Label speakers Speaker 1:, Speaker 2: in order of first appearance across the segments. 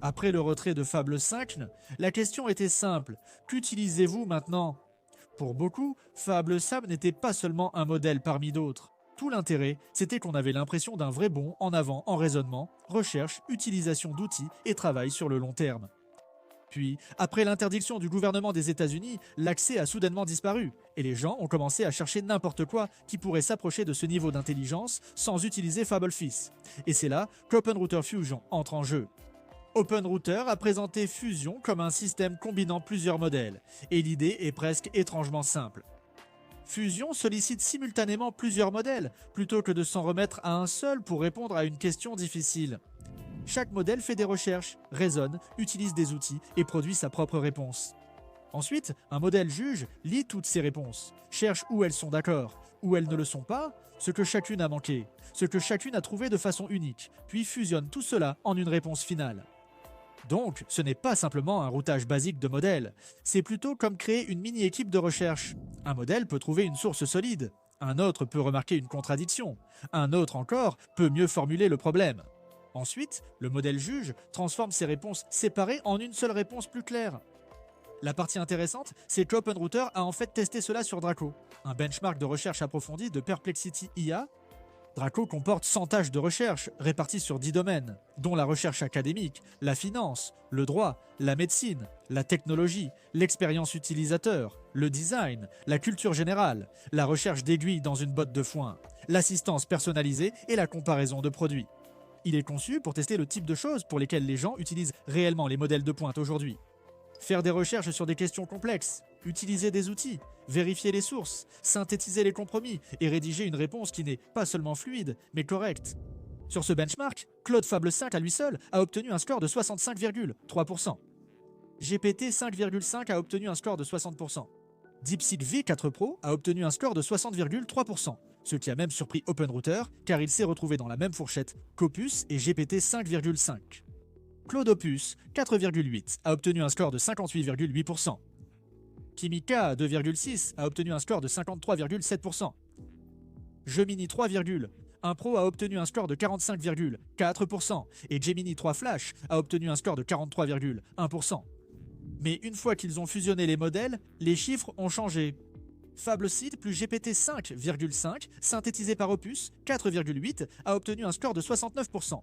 Speaker 1: Après le retrait de Fable 5, la question était simple. Qu'utilisez-vous maintenant? Pour beaucoup, Fable Sam n'était pas seulement un modèle parmi d'autres. Tout l'intérêt, c'était qu'on avait l'impression d'un vrai bond en avant en raisonnement, recherche, utilisation d'outils et travail sur le long terme. Puis, après l'interdiction du gouvernement des États-Unis, l'accès a soudainement disparu, et les gens ont commencé à chercher n'importe quoi qui pourrait s'approcher de ce niveau d'intelligence sans utiliser FableFIS. Et c'est là qu'OpenRouter Fusion entre en jeu. OpenRouter a présenté Fusion comme un système combinant plusieurs modèles, et l'idée est presque étrangement simple. Fusion sollicite simultanément plusieurs modèles, plutôt que de s'en remettre à un seul pour répondre à une question difficile. Chaque modèle fait des recherches, raisonne, utilise des outils et produit sa propre réponse. Ensuite, un modèle juge, lit toutes ces réponses, cherche où elles sont d'accord, où elles ne le sont pas, ce que chacune a manqué, ce que chacune a trouvé de façon unique, puis fusionne tout cela en une réponse finale. Donc, ce n'est pas simplement un routage basique de modèles, c'est plutôt comme créer une mini-équipe de recherche. Un modèle peut trouver une source solide, un autre peut remarquer une contradiction, un autre encore peut mieux formuler le problème. Ensuite, le modèle juge transforme ces réponses séparées en une seule réponse plus claire. La partie intéressante, c'est qu'OpenRouter a en fait testé cela sur Draco, un benchmark de recherche approfondie de Perplexity IA. Draco comporte 100 tâches de recherche réparties sur 10 domaines, dont la recherche académique, la finance, le droit, la médecine, la technologie, l'expérience utilisateur, le design, la culture générale, la recherche d'aiguilles dans une botte de foin, l'assistance personnalisée et la comparaison de produits. Il est conçu pour tester le type de choses pour lesquelles les gens utilisent réellement les modèles de pointe aujourd'hui. Faire des recherches sur des questions complexes, utiliser des outils, vérifier les sources, synthétiser les compromis et rédiger une réponse qui n'est pas seulement fluide, mais correcte. Sur ce benchmark, Claude Fable 5 à lui seul a obtenu un score de 65,3%. GPT 5,5 a obtenu un score de 60%. DeepSeek V4 Pro a obtenu un score de 60,3%, ce qui a même surpris OpenRouter car il s'est retrouvé dans la même fourchette qu'Opus et GPT 5,5. Claude Opus 4,8 a obtenu un score de 58,8%. Kimika 2,6 a obtenu un score de 53,7%. Gemini 3,1 Pro a obtenu un score de 45,4% et Gemini 3 Flash a obtenu un score de 43,1%. Mais une fois qu'ils ont fusionné les modèles, les chiffres ont changé. FableSeed plus GPT 5,5, synthétisé par Opus 4,8, a obtenu un score de 69%.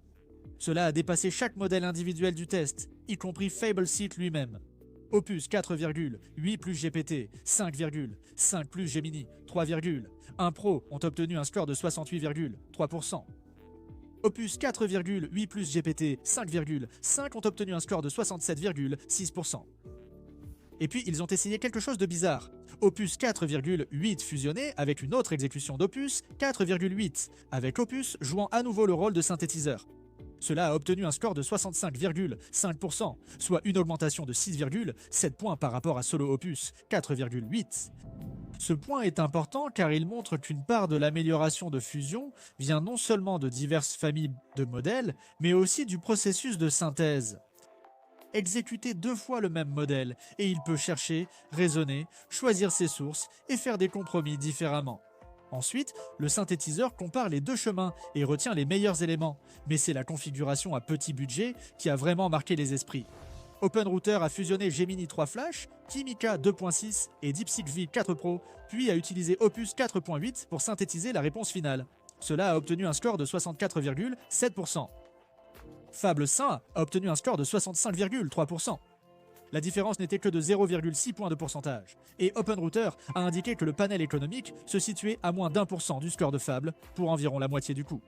Speaker 1: Cela a dépassé chaque modèle individuel du test, y compris FableSeed lui-même. Opus 4,8 plus GPT 5,5 plus Gemini 3,1 Pro ont obtenu un score de 68,3%. Opus 4,8 plus GPT 5,5 ont obtenu un score de 67,6%. Et puis ils ont essayé quelque chose de bizarre. Opus 4,8 fusionné avec une autre exécution d'Opus 4,8, avec Opus jouant à nouveau le rôle de synthétiseur. Cela a obtenu un score de 65,5%, soit une augmentation de 6,7 points par rapport à solo Opus 4,8. Ce point est important car il montre qu'une part de l'amélioration de fusion vient non seulement de diverses familles de modèles, mais aussi du processus de synthèse. Exécuter 2 fois le même modèle et il peut chercher, raisonner, choisir ses sources et faire des compromis différemment. Ensuite, le synthétiseur compare les 2 chemins et retient les meilleurs éléments, mais c'est la configuration à petit budget qui a vraiment marqué les esprits. OpenRouter a fusionné Gemini 3 Flash, Kimika 2.6 et DeepSeek V4 Pro, puis a utilisé Opus 4.8 pour synthétiser la réponse finale. Cela a obtenu un score de 64,7%. Fable 5 a obtenu un score de 65,3%. La différence n'était que de 0,6 points de pourcentage. Et OpenRouter a indiqué que le panel économique se situait à moins d'1% du score de Fable, pour environ la moitié du coût.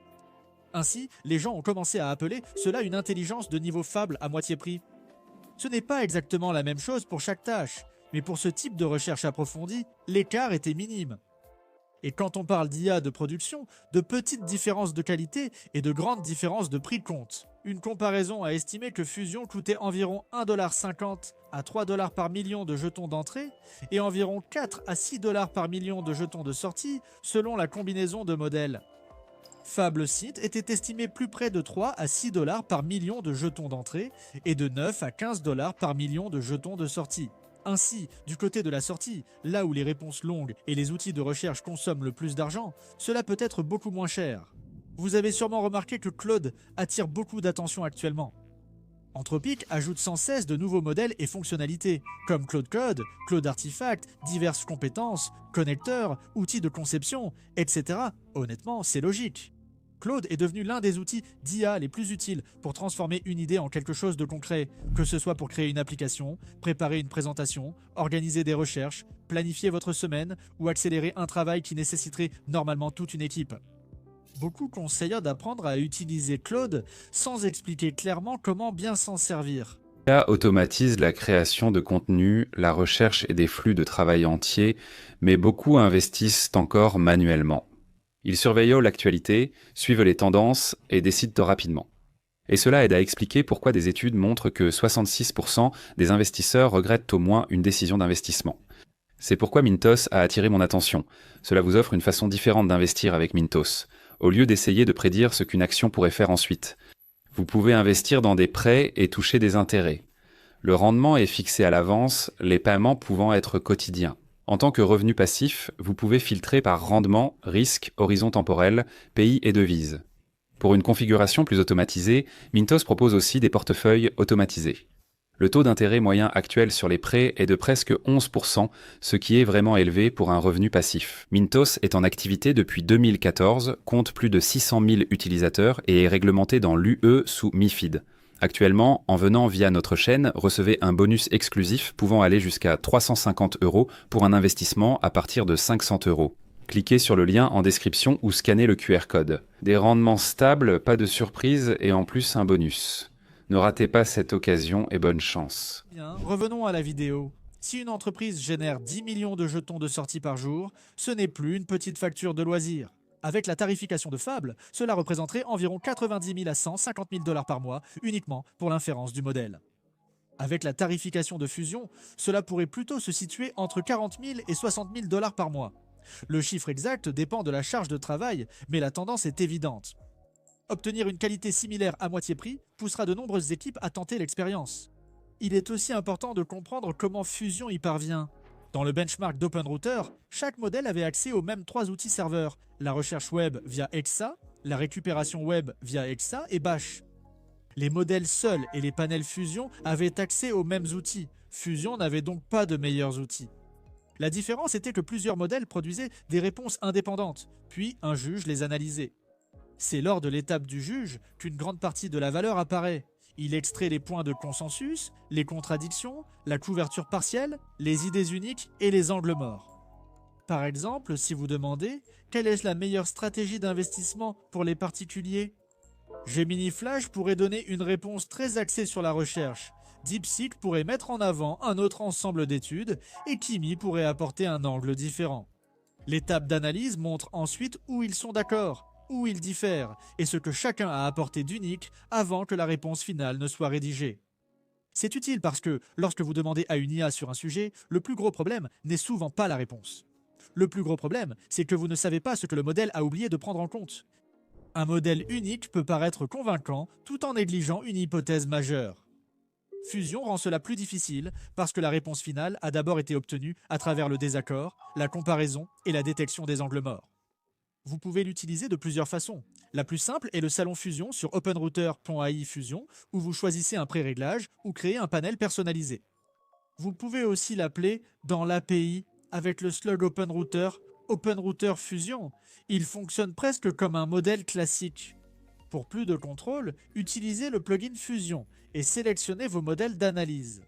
Speaker 1: Ainsi, les gens ont commencé à appeler cela une intelligence de niveau Fable à moitié prix. Ce n'est pas exactement la même chose pour chaque tâche, mais pour ce type de recherche approfondie, l'écart était minime. Et quand on parle d'IA de production, de petites différences de qualité et de grandes différences de prix comptent. Une comparaison a estimé que Fusion coûtait environ 1,50$ à 3$ par million de jetons d'entrée et environ 4 à 6$ par million de jetons de sortie selon la combinaison de modèles. FableSeed était estimé plus près de 3 à 6$ par million de jetons d'entrée et de 9 à 15$ par million de jetons de sortie. Ainsi, du côté de la sortie, là où les réponses longues et les outils de recherche consomment le plus d'argent, cela peut être beaucoup moins cher. Vous avez sûrement remarqué que Claude attire beaucoup d'attention actuellement. Anthropic ajoute sans cesse de nouveaux modèles et fonctionnalités, comme Claude Code, Claude Artifact, diverses compétences, connecteurs, outils de conception, etc. Honnêtement, c'est logique. Claude est devenu l'un des outils d'IA les plus utiles pour transformer une idée en quelque chose de concret, que ce soit pour créer une application, préparer une présentation, organiser des recherches, planifier votre semaine ou accélérer un travail qui nécessiterait normalement toute une équipe. Beaucoup conseillent d'apprendre à utiliser Claude sans expliquer clairement comment bien s'en servir.
Speaker 2: IA automatise la création de contenu, la recherche et des flux de travail entiers, mais beaucoup investissent encore manuellement. Ils surveillent l'actualité, suivent les tendances et décident rapidement. Et cela aide à expliquer pourquoi des études montrent que 66% des investisseurs regrettent au moins une décision d'investissement. C'est pourquoi Mintos a attiré mon attention. Cela vous offre une façon différente d'investir avec Mintos, au lieu d'essayer de prédire ce qu'une action pourrait faire ensuite. Vous pouvez investir dans des prêts et toucher des intérêts. Le rendement est fixé à l'avance, les paiements pouvant être quotidiens. En tant que revenu passif, vous pouvez filtrer par rendement, risque, horizon temporel, pays et devise. Pour une configuration plus automatisée, Mintos propose aussi des portefeuilles automatisés. Le taux d'intérêt moyen actuel sur les prêts est de presque 11%, ce qui est vraiment élevé pour un revenu passif. Mintos est en activité depuis 2014, compte plus de 600 000 utilisateurs et est réglementé dans l'UE sous MiFID. Actuellement, en venant via notre chaîne, recevez un bonus exclusif pouvant aller jusqu'à 350 € pour un investissement à partir de 500 €. Cliquez sur le lien en description ou scannez le QR code. Des rendements stables, pas de surprise et en plus un bonus. Ne ratez pas cette occasion et bonne chance.
Speaker 1: Bien, revenons à la vidéo. Si une entreprise génère 10 millions de jetons de sortie par jour, ce n'est plus une petite facture de loisirs. Avec la tarification de Fable, cela représenterait environ 90 000 à 150 000 $ par mois, uniquement pour l'inférence du modèle. Avec la tarification de Fusion, cela pourrait plutôt se situer entre 40 000 et 60 000 $ par mois. Le chiffre exact dépend de la charge de travail, mais la tendance est évidente. Obtenir une qualité similaire à moitié prix poussera de nombreuses équipes à tenter l'expérience. Il est aussi important de comprendre comment Fusion y parvient. Dans le benchmark d'OpenRouter, chaque modèle avait accès aux mêmes 3 outils serveurs, la recherche web via Exa, la récupération web via Exa et Bash. Les modèles seuls et les panels Fusion avaient accès aux mêmes outils. Fusion n'avait donc pas de meilleurs outils. La différence était que plusieurs modèles produisaient des réponses indépendantes, puis un juge les analysait. C'est lors de l'étape du juge qu'une grande partie de la valeur apparaît. Il extrait les points de consensus, les contradictions, la couverture partielle, les idées uniques et les angles morts. Par exemple, si vous demandez quelle est la meilleure stratégie d'investissement pour les particuliers, Gemini Flash pourrait donner une réponse très axée sur la recherche. DeepSeek pourrait mettre en avant un autre ensemble d'études et Kimi pourrait apporter un angle différent. L'étape d'analyse montre ensuite où ils sont d'accord, où ils diffèrent et ce que chacun a apporté d'unique avant que la réponse finale ne soit rédigée. C'est utile parce que, lorsque vous demandez à une IA sur un sujet, le plus gros problème n'est souvent pas la réponse. Le plus gros problème, c'est que vous ne savez pas ce que le modèle a oublié de prendre en compte. Un modèle unique peut paraître convaincant tout en négligeant une hypothèse majeure. Fusion rend cela plus difficile parce que la réponse finale a d'abord été obtenue à travers le désaccord, la comparaison et la détection des angles morts. Vous pouvez l'utiliser de plusieurs façons. La plus simple est le salon Fusion sur openrouter.ai Fusion, où vous choisissez un pré-réglage ou créez un panel personnalisé. Vous pouvez aussi l'appeler dans l'API avec le slug OpenRouter Fusion. Il fonctionne presque comme un modèle classique. Pour plus de contrôle, utilisez le plugin Fusion et sélectionnez vos modèles d'analyse.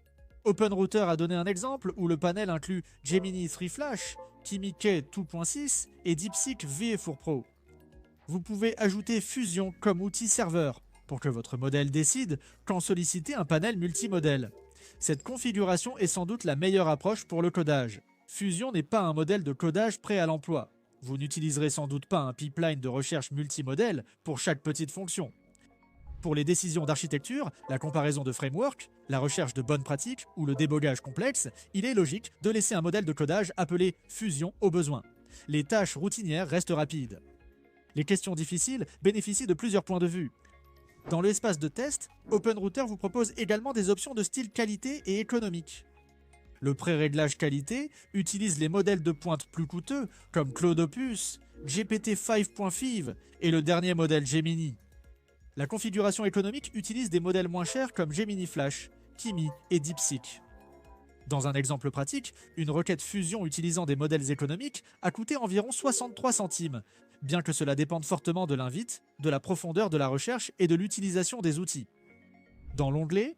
Speaker 1: OpenRouter a donné un exemple où le panel inclut Gemini 3 Flash, Kimi K 2.6 et DeepSeek VE4 Pro. Vous pouvez ajouter Fusion comme outil serveur pour que votre modèle décide quand solliciter un panel multimodèle. Cette configuration est sans doute la meilleure approche pour le codage. Fusion n'est pas un modèle de codage prêt à l'emploi. Vous n'utiliserez sans doute pas un pipeline de recherche multimodèle pour chaque petite fonction. Pour les décisions d'architecture, la comparaison de framework, la recherche de bonnes pratiques ou le débogage complexe, il est logique de laisser un modèle de codage appelé Fusion au besoin. Les tâches routinières restent rapides. Les questions difficiles bénéficient de plusieurs points de vue. Dans l'espace de test, OpenRouter vous propose également des options de style qualité et économique. Le pré-réglage qualité utilise les modèles de pointe plus coûteux comme Claude Opus, GPT-5.5 et le dernier modèle Gemini. La configuration économique utilise des modèles moins chers comme Gemini Flash, Kimi et DeepSeek. Dans un exemple pratique, une requête Fusion utilisant des modèles économiques a coûté environ 63 centimes, bien que cela dépende fortement de l'invite, de la profondeur de la recherche et de l'utilisation des outils. Dans l'onglet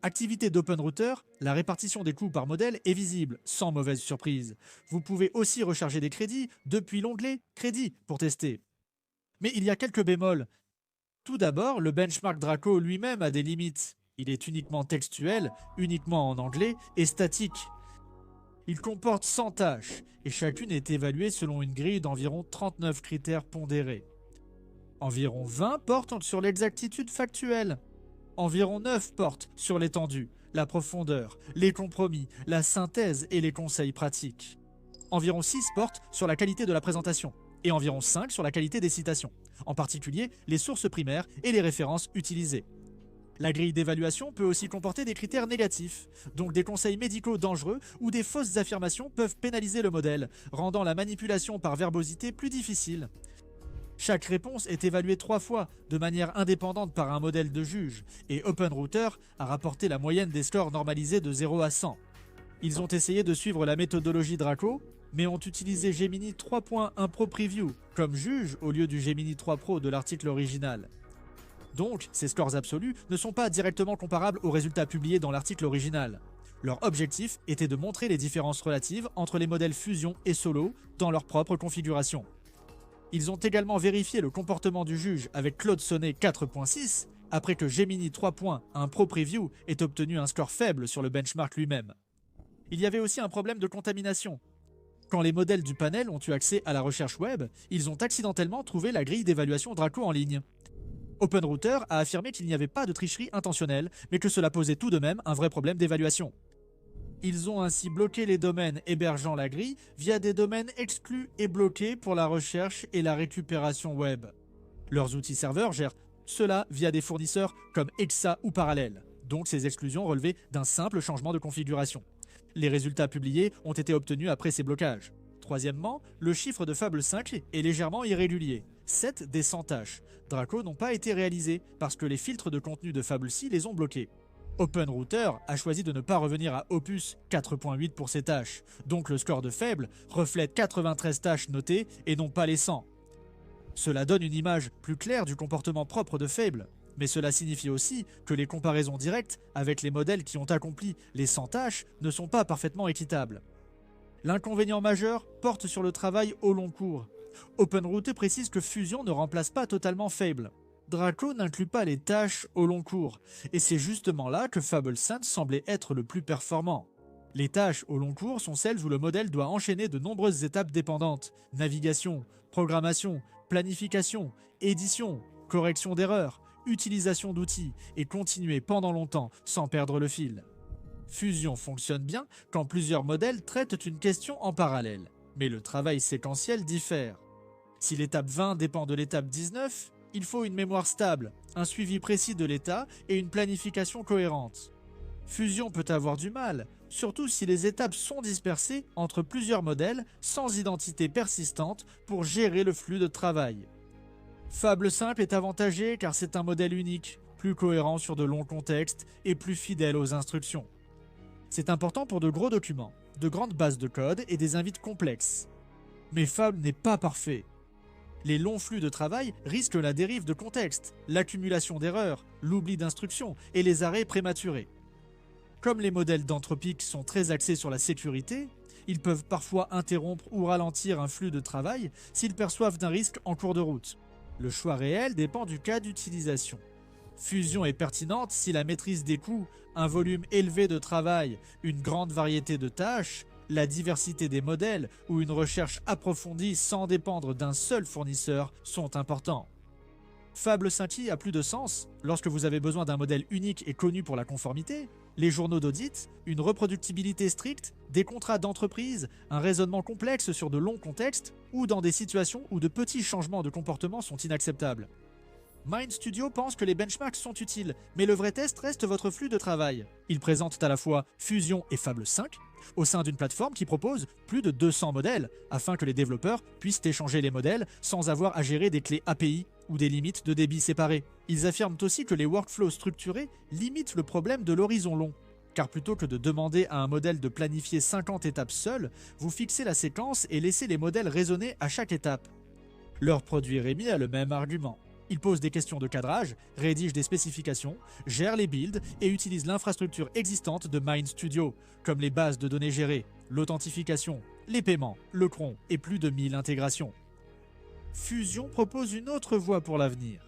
Speaker 1: Activité d'OpenRouter, la répartition des coûts par modèle est visible, sans mauvaise surprise. Vous pouvez aussi recharger des crédits depuis l'onglet Crédits pour tester. Mais il y a quelques bémols. Tout d'abord, le benchmark Draco lui-même a des limites. Il est uniquement textuel, uniquement en anglais et statique. Il comporte 100 tâches et chacune est évaluée selon une grille d'environ 39 critères pondérés. Environ 20 portent sur l'exactitude factuelle. Environ 9 portent sur l'étendue, la profondeur, les compromis, la synthèse et les conseils pratiques. Environ 6 portent sur la qualité de la présentation et environ 5 sur la qualité des citations, en particulier les sources primaires et les références utilisées. La grille d'évaluation peut aussi comporter des critères négatifs, donc des conseils médicaux dangereux ou des fausses affirmations peuvent pénaliser le modèle, rendant la manipulation par verbosité plus difficile. Chaque réponse est évaluée 3 fois, de manière indépendante par un modèle de juge, et OpenRouter a rapporté la moyenne des scores normalisés de 0 à 100. Ils ont essayé de suivre la méthodologie Draco, mais ont utilisé Gemini 3.1 Pro Preview comme juge au lieu du Gemini 3 Pro de l'article original. Donc, ces scores absolus ne sont pas directement comparables aux résultats publiés dans l'article original. Leur objectif était de montrer les différences relatives entre les modèles Fusion et Solo dans leur propre configuration. Ils ont également vérifié le comportement du juge avec Claude Sonnet 4.6, après que Gemini 3.1 Pro Preview ait obtenu un score faible sur le benchmark lui-même. Il y avait aussi un problème de contamination. Quand les modèles du panel ont eu accès à la recherche web, ils ont accidentellement trouvé la grille d'évaluation Draco en ligne. OpenRouter a affirmé qu'il n'y avait pas de tricherie intentionnelle, mais que cela posait tout de même un vrai problème d'évaluation. Ils ont ainsi bloqué les domaines hébergeant la grille via des domaines exclus et bloqués pour la recherche et la récupération web. Leurs outils serveurs gèrent cela via des fournisseurs comme Exa ou Parallel, donc ces exclusions relevaient d'un simple changement de configuration. Les résultats publiés ont été obtenus après ces blocages. Troisièmement, le chiffre de Fable 5 est légèrement irrégulier. 7 des 100 tâches Draco n'ont pas été réalisées parce que les filtres de contenu de Fable 6 les ont bloqués. OpenRouter a choisi de ne pas revenir à Opus 4.8 pour ces tâches, donc le score de Fable reflète 93 tâches notées et non pas les 100. Cela donne une image plus claire du comportement propre de Fable, mais cela signifie aussi que les comparaisons directes avec les modèles qui ont accompli les 100 tâches ne sont pas parfaitement équitables. L'inconvénient majeur porte sur le travail au long cours. OpenRouter précise que Fusion ne remplace pas totalement Fable. Draco n'inclut pas les tâches au long cours, et c'est justement là que Fable 5 semblait être le plus performant. Les tâches au long cours sont celles où le modèle doit enchaîner de nombreuses étapes dépendantes: navigation, programmation, planification, édition, correction d'erreurs, utilisation d'outils, et continuer pendant longtemps sans perdre le fil. Fusion fonctionne bien quand plusieurs modèles traitent une question en parallèle, mais le travail séquentiel diffère. Si l'étape 20 dépend de l'étape 19, il faut une mémoire stable, un suivi précis de l'état et une planification cohérente. Fusion peut avoir du mal, surtout si les étapes sont dispersées entre plusieurs modèles sans identité persistante pour gérer le flux de travail. Fable simple est avantagé car c'est un modèle unique, plus cohérent sur de longs contextes et plus fidèle aux instructions. C'est important pour de gros documents, de grandes bases de code et des invites complexes. Mais Fable n'est pas parfait. Les longs flux de travail risquent la dérive de contexte, l'accumulation d'erreurs, l'oubli d'instructions et les arrêts prématurés. Comme les modèles d'Anthropic sont très axés sur la sécurité, ils peuvent parfois interrompre ou ralentir un flux de travail s'ils perçoivent d'un risque en cours de route. Le choix réel dépend du cas d'utilisation. Fusion est pertinente si la maîtrise des coûts, un volume élevé de travail, une grande variété de tâches, la diversité des modèles ou une recherche approfondie sans dépendre d'un seul fournisseur sont importants. Fable 5i a plus de sens lorsque vous avez besoin d'un modèle unique et connu pour la conformité, les journaux d'audit, une reproductibilité stricte, des contrats d'entreprise, un raisonnement complexe sur de longs contextes ou dans des situations où de petits changements de comportement sont inacceptables. MindStudio pense que les benchmarks sont utiles, mais le vrai test reste votre flux de travail. Ils présentent à la fois Fusion et Fable 5 au sein d'une plateforme qui propose plus de 200 modèles afin que les développeurs puissent échanger les modèles sans avoir à gérer des clés API ou des limites de débit séparées. Ils affirment aussi que les workflows structurés limitent le problème de l'horizon long. Car plutôt que de demander à un modèle de planifier 50 étapes seul, vous fixez la séquence et laissez les modèles raisonner à chaque étape. Leur produit Rémi a le même argument. Il pose des questions de cadrage, rédige des spécifications, gère les builds et utilise l'infrastructure existante de MindStudio, comme les bases de données gérées, l'authentification, les paiements, le cron et plus de 1000 intégrations. Fusion propose une autre voie pour l'avenir.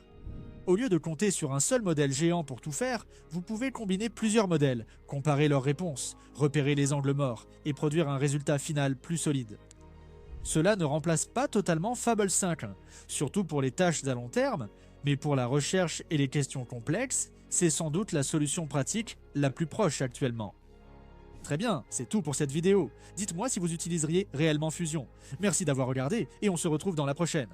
Speaker 1: Au lieu de compter sur un seul modèle géant pour tout faire, vous pouvez combiner plusieurs modèles, comparer leurs réponses, repérer les angles morts et produire un résultat final plus solide. Cela ne remplace pas totalement Fable 5, surtout pour les tâches à long terme, mais pour la recherche et les questions complexes, c'est sans doute la solution pratique la plus proche actuellement. Très bien, c'est tout pour cette vidéo. Dites-moi si vous utiliseriez réellement Fusion. Merci d'avoir regardé et on se retrouve dans la prochaine.